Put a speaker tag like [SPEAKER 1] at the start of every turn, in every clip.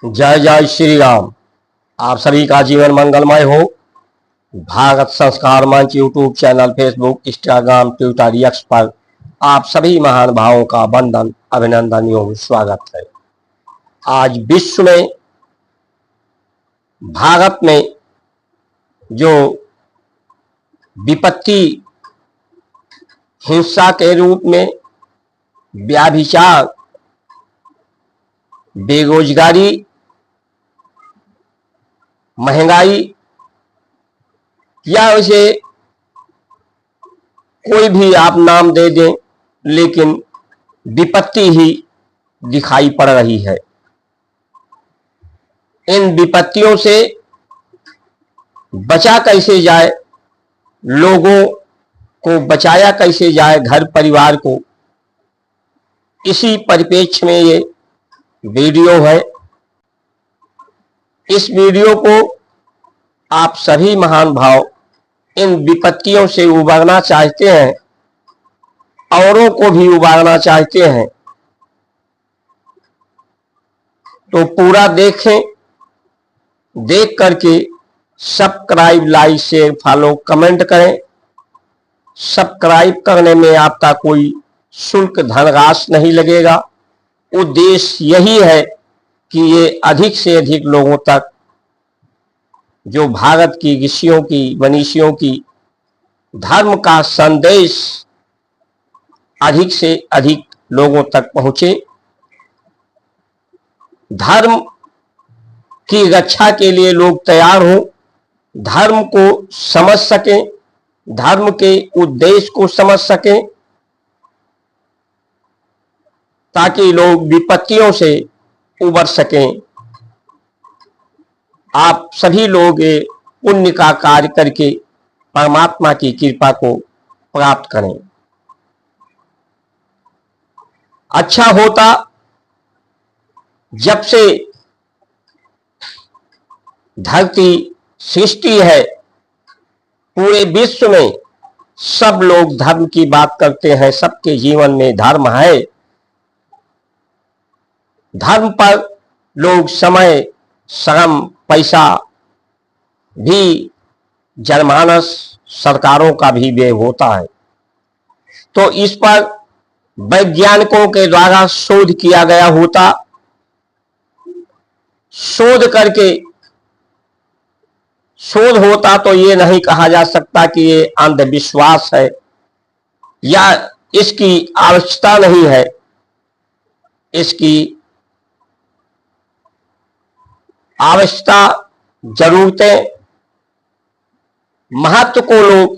[SPEAKER 1] जय जय श्री राम। आप सभी का जीवन मंगलमय हो। भारत संस्कार मंच YouTube channel, Facebook, Instagram, Twitter, x पर आप सभी महान भावों का वंदन, अभिनंदन एवं स्वागत है। आज विश्व में, भारत में जो विपत्ति हिंसा के रूप में व्यभिचार, बेरोजगारी, महंगाई या उसे कोई भी आप नाम दे दें, लेकिन विपत्ति ही दिखाई पड़ रही है। इन विपत्तियों से बचा कैसे जाए, लोगों को बचाया कैसे जाए, घर परिवार को, इसी परिप्रेक्ष्य में ये वीडियो है। इस वीडियो को आप सभी महान भाव इन विपत्तियों से उबरना चाहते हैं, औरों को भी उबारना चाहते हैं, तो पूरा देखें। देख करके subscribe, like, share, follow, comment करें। सब्सक्राइब करने में आपका कोई शुल्क, धनराशि नहीं लगेगा। उद्देश्य यही है कि ये अधिक से अधिक लोगों तक जो भारत की ऋषियों की, मनीषियों की धर्म का संदेश अधिक से अधिक लोगों तक पहुंचे। धर्म की रक्षा के लिए लोग तैयार हों, धर्म को समझ सकें, धर्म के उद्देश्य को समझ सकें, ताकि लोग विपत्तियों से उबर सकें। आप सभी लोग पुण्य का कार्य करके परमात्मा की कृपा को प्राप्त करें। अच्छा होता जब से धरती सृष्टि है, पूरे विश्व में सब लोग धर्म की बात करते हैं। सबके जीवन में धर्म है। धर्म पर लोग समय, श्रम, पैसा भी, जनमानस, सरकारों का भी व्यय होता है। तो इस पर वैज्ञानिकों के द्वारा शोध किया गया होता। शोध होता तो ये नहीं कहा जा सकता कि ये अंधविश्वास है या इसकी आवश्यकता नहीं है। इसकी आवश्यकता, जरूरतें, महत्व को लोग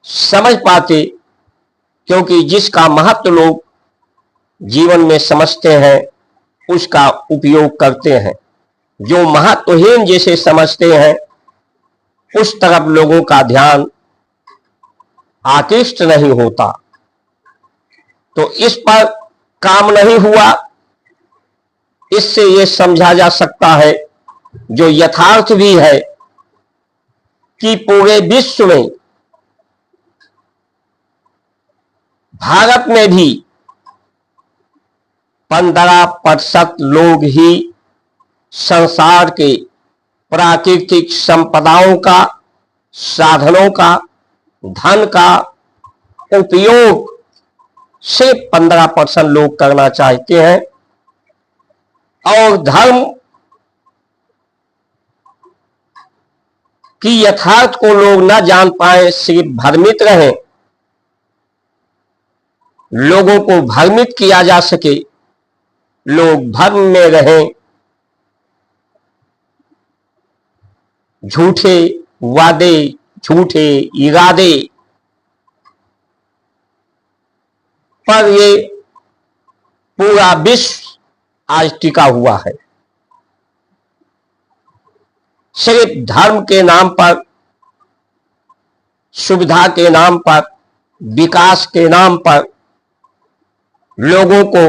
[SPEAKER 1] समझ पाते, क्योंकि जिसका महत्व लोग जीवन में समझते हैं उसका उपयोग करते हैं। जो महत्वहीन जैसे समझते हैं उस तरफ लोगों का ध्यान आकृष्ट नहीं होता। तो इस पर काम नहीं हुआ। इससे ये समझा जा सकता है, जो यथार्थ भी है, कि पूरे विश्व में, भारत में भी 15% लोग ही संसार के प्राकृतिक संपदाओं का, साधनों का, धन का उपयोग सिर्फ 15% लोग करना चाहते हैं। और धर्म की यथार्थ को लोग न जान पाए, सिर्फ भ्रमित रहें, लोगों को भ्रमित किया जा सके, लोग भ्रम में रहें, झूठे वादे, झूठे इरादे पर ये पूरा विश्व आज टिका हुआ है। सिर्फ धर्म के नाम पर, सुविधा के नाम पर, विकास के नाम पर लोगों को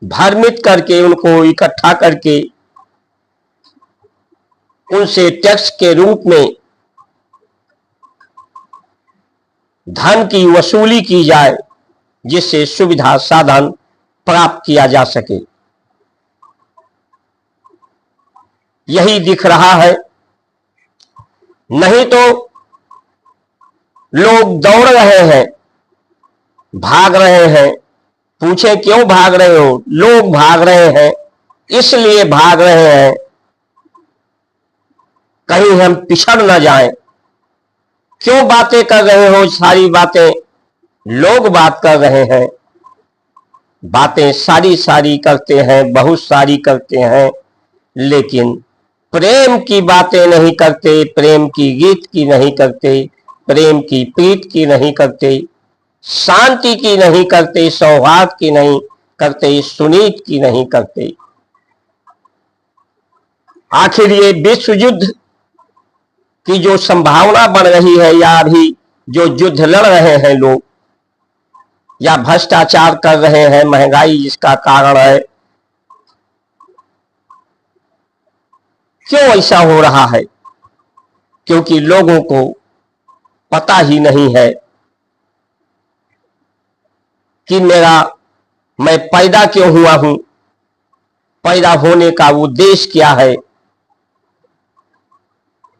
[SPEAKER 1] भ्रमित करके, उनको इकट्ठा करके उनसे टैक्स के रूप में धन की वसूली की जाए, जिससे सुविधा, साधन प्राप्त किया जा सके। यही दिख रहा है। नहीं तो लोग दौड़ रहे हैं, भाग रहे हैं। पूछे क्यों भाग रहे हो? लोग भाग रहे हैं, इसलिए भाग रहे हैं कहीं हम पिछड़ न जाएं। क्यों बातें कर रहे हो? सारी बातें लोग बात कर रहे हैं। बातें सारी सारी करते हैं, बहुत सारी करते हैं, लेकिन प्रेम की बातें नहीं करते, प्रेम की गीत की नहीं करते, प्रेम की प्रीत की नहीं करते, शांति की नहीं करते, सौहार्द की नहीं करते, सुनीत की नहीं करते। आखिर ये विश्व युद्ध की जो संभावना बन रही है, या अभी जो युद्ध लड़ रहे हैं लोग, या भ्रष्टाचार कर रहे हैं, महंगाई जिसका कारण है, क्यों ऐसा हो रहा है? क्योंकि लोगों को पता ही नहीं है कि मैं पैदा क्यों हुआ हूं, पैदा होने का उद्देश्य क्या है,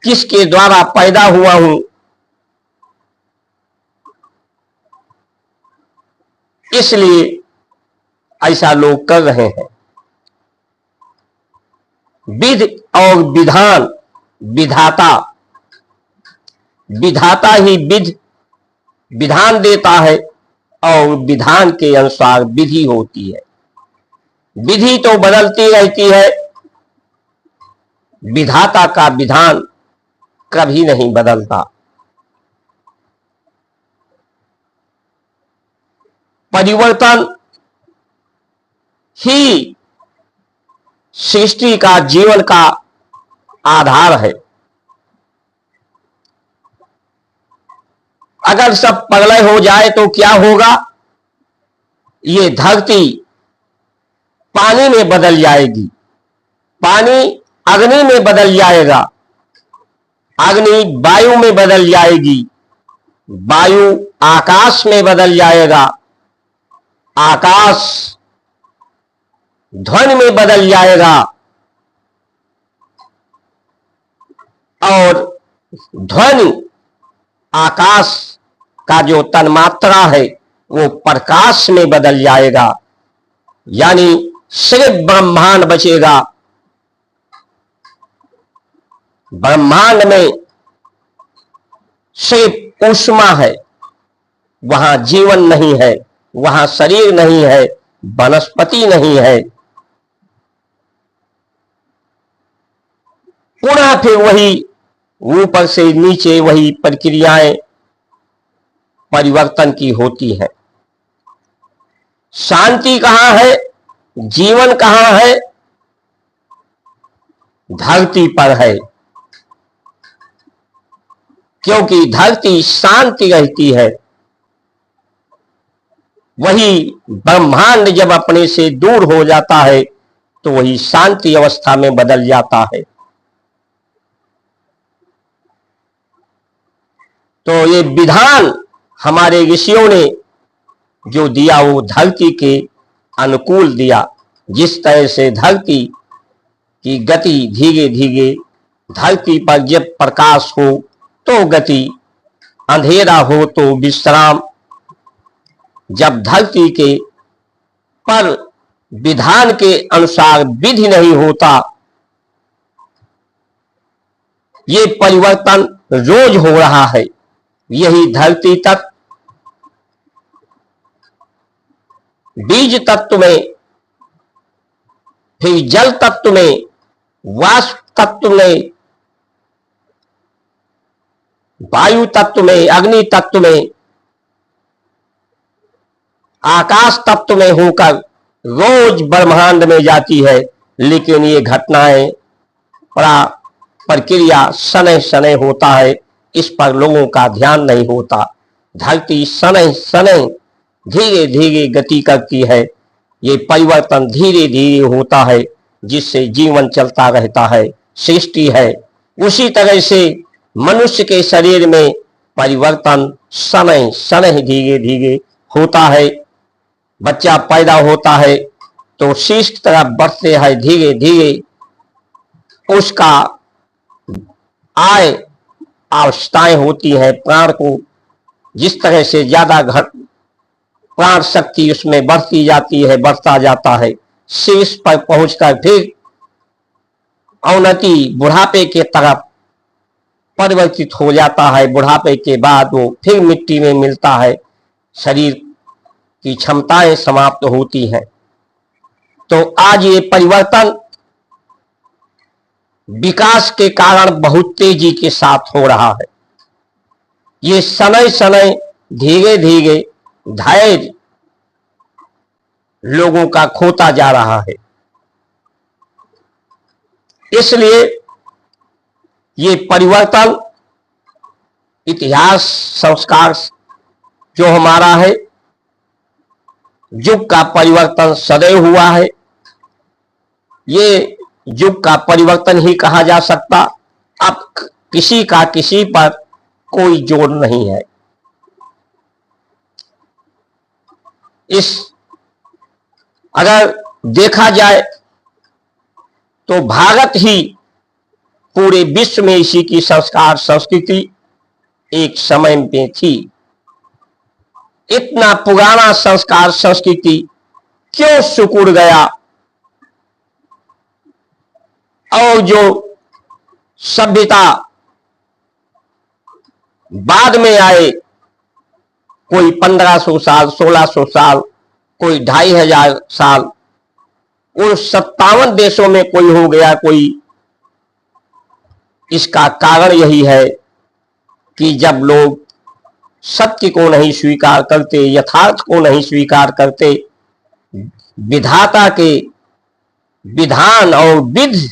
[SPEAKER 1] किसके द्वारा पैदा हुआ हूं। इसलिए ऐसा लोग कर रहे हैं। विधि और विधान, विधाता, विधाता ही विधान देता है और विधान के अनुसार विधि होती है। विधि तो बदलती रहती है, विधाता का विधान कभी नहीं बदलता। परिवर्तन ही सृष्टि का, जीवन का आधार है। अगर सब प्रलय हो जाए तो क्या होगा? ये धरती पानी में बदल जाएगी, पानी अग्नि में बदल जाएगा, अग्नि वायु में बदल जाएगी, वायु आकाश में बदल जाएगा, आकाश ध्वनि में बदल जाएगा, और ध्वनि आकाश का जो तन्मात्रा है वो प्रकाश में बदल जाएगा। यानी सिर्फ ब्रह्मांड बचेगा। ब्रह्मांड में सिर्फ ऊष्मा है, वहां जीवन नहीं है, वहां शरीर नहीं है, वनस्पति नहीं है। पुनः फिर वही ऊपर से नीचे वही प्रक्रियाएं परिवर्तन की होती है। शांति कहां है, जीवन कहां है? धरती पर है। क्योंकि धरती शांति रहती है। वही ब्रह्मांड जब अपने से दूर हो जाता है तो वही शांति अवस्था में बदल जाता है। तो ये विधान हमारे ऋषियों ने जो दिया वो धरती के अनुकूल दिया। जिस तरह से धरती की गति धीरे धीरे, धरती पर जब प्रकाश हो तो गति, अंधेरा हो तो विश्राम। जब धरती के पर विधान के अनुसार विधि नहीं होता, ये परिवर्तन रोज हो रहा है। यही धरती तत्व बीज तत्व में, फिर जल तत्व में, वाष्प तत्व में, वायु तत्व में, अग्नि तत्व में, आकाश तत्व में होकर रोज ब्रह्मांड में जाती है। लेकिन ये घटनाएं, प्रक्रिया शनैः शनैः होता है, इस पर लोगों का ध्यान नहीं होता। धरती शनैः शनैः धीरे धीरे गति करती है। ये परिवर्तन धीरे धीरे होता है, जिससे जीवन चलता रहता है, सृष्टि है। उसी तरह से मनुष्य के शरीर में परिवर्तन शनैः शनैः धीरे धीरे होता है। बच्चा पैदा होता है तो शीश की तरफ बढ़ते हैं धीरे धीरे, उसका आय आवश्यकताएं होती हैं। प्राण को जिस तरह से ज्यादा प्राण शक्ति उसमें बढ़ती जाती है, बढ़ता जाता है, शीर्ष पर पहुंचकर फिर अवनति बुढ़ापे के तरफ परिवर्तित हो जाता है। बुढ़ापे के बाद वो फिर मिट्टी में मिलता है, शरीर की क्षमताएं समाप्त होती हैं। तो आज ये परिवर्तन विकास के कारण बहुत तेजी के साथ हो रहा है। ये शनै शनै धीरे धीरे धैर्य लोगों का खोता जा रहा है। इसलिए ये परिवर्तन इतिहास संस्कार जो हमारा है, युग का परिवर्तन सदैव हुआ है। ये युग का परिवर्तन ही कहा जा सकता। अब किसी का किसी पर कोई जोर नहीं है। इस अगर देखा जाए तो भारत ही पूरे विश्व में इसी की संस्कार संस्कृति एक समय में थी। इतना पुराना संस्कार संस्कृति क्यों सिकुड़ गया, और जो सभ्यता बाद में आए, कोई 1500 साल 1600 साल, कोई 2500 साल, उन 57 देशों में कोई हो गया कोई। इसका कारण यही है कि जब लोग सत्य को नहीं स्वीकार करते, यथार्थ को नहीं स्वीकार करते, विधाता के विधान और विधि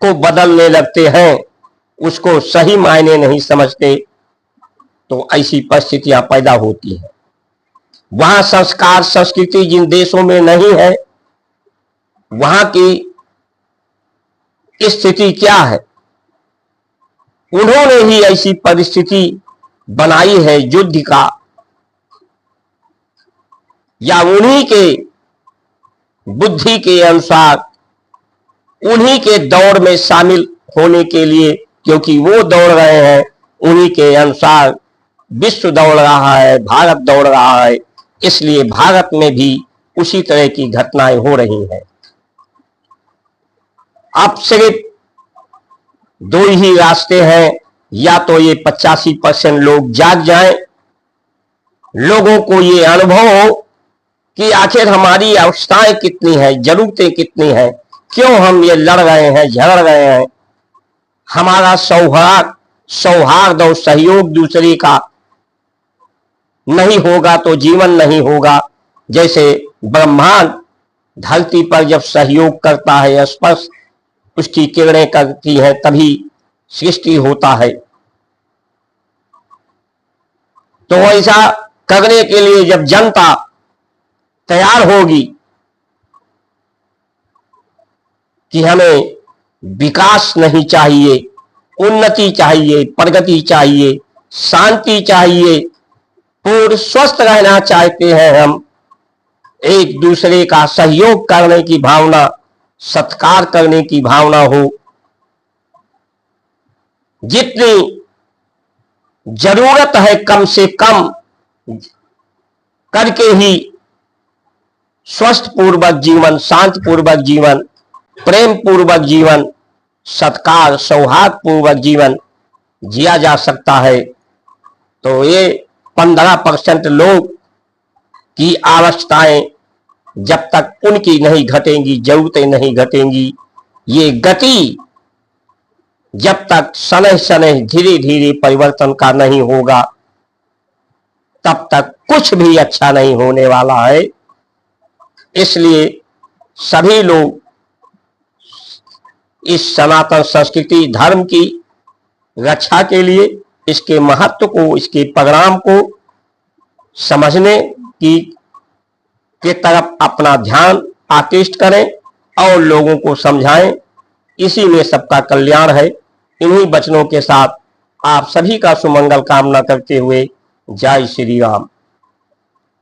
[SPEAKER 1] को बदलने लगते हैं, उसको सही मायने नहीं समझते, तो ऐसी परिस्थितियां पैदा होती हैं। वहां संस्कार संस्कृति जिन देशों में नहीं है, वहां की स्थिति क्या है? उन्होंने ही ऐसी परिस्थिति बनाई है युद्ध का, या उन्हीं के बुद्धि के अनुसार उन्हीं के दौड़ में शामिल होने के लिए, क्योंकि वो दौड़ रहे हैं, उन्हीं के अनुसार विश्व दौड़ रहा है, भारत दौड़ रहा है। इसलिए भारत में भी उसी तरह की घटनाएं हो रही हैं। अब सिर्फ दो ही रास्ते हैं, या तो ये 85% लोग जाग जाएं, लोगों को ये अनुभव हो कि आखिर हमारी आवश्यकताएं कितनी है, जरूरतें कितनी है, क्यों हम ये लड़ रहे हैं, झगड़ रहे हैं। हमारा सौहार्द और सहयोग दूसरे का नहीं होगा तो जीवन नहीं होगा। जैसे ब्रह्मांड धरती पर जब सहयोग करता है, स्पर्श उसकी किरणें करती है, तभी सृष्टि होता है। तो ऐसा करने के लिए जब जनता तैयार होगी कि हमें विकास नहीं चाहिए, उन्नति चाहिए, प्रगति चाहिए, शांति चाहिए, पूर्ण स्वस्थ रहना चाहते हैं हम, एक दूसरे का सहयोग करने की भावना, सत्कार करने की भावना हो, जितनी जरूरत है कम से कम करके ही स्वस्थ पूर्वक जीवन, शांत पूर्वक जीवन, प्रेम पूर्वक जीवन, सत्कार सौहार्द पूर्वक जीवन जिया जा सकता है। तो ये 15% लोग की आवश्यकताएं जब तक उनकी नहीं घटेंगी, जरूरतें नहीं घटेंगी, ये गति जब तक शनै शनै धीरे धीरे परिवर्तन का नहीं होगा, तब तक कुछ भी अच्छा नहीं होने वाला है। इसलिए सभी लोग इस सनातन संस्कृति धर्म की रक्षा के लिए इसके महत्व को, इसके परिणाम को समझने की के तरफ अपना ध्यान आकृष्ट करें और लोगों को समझाएं। इसी में सबका कल्याण है। इन्हीं वचनों के साथ आप सभी का सुमंगल कामना करते हुए जय श्री राम।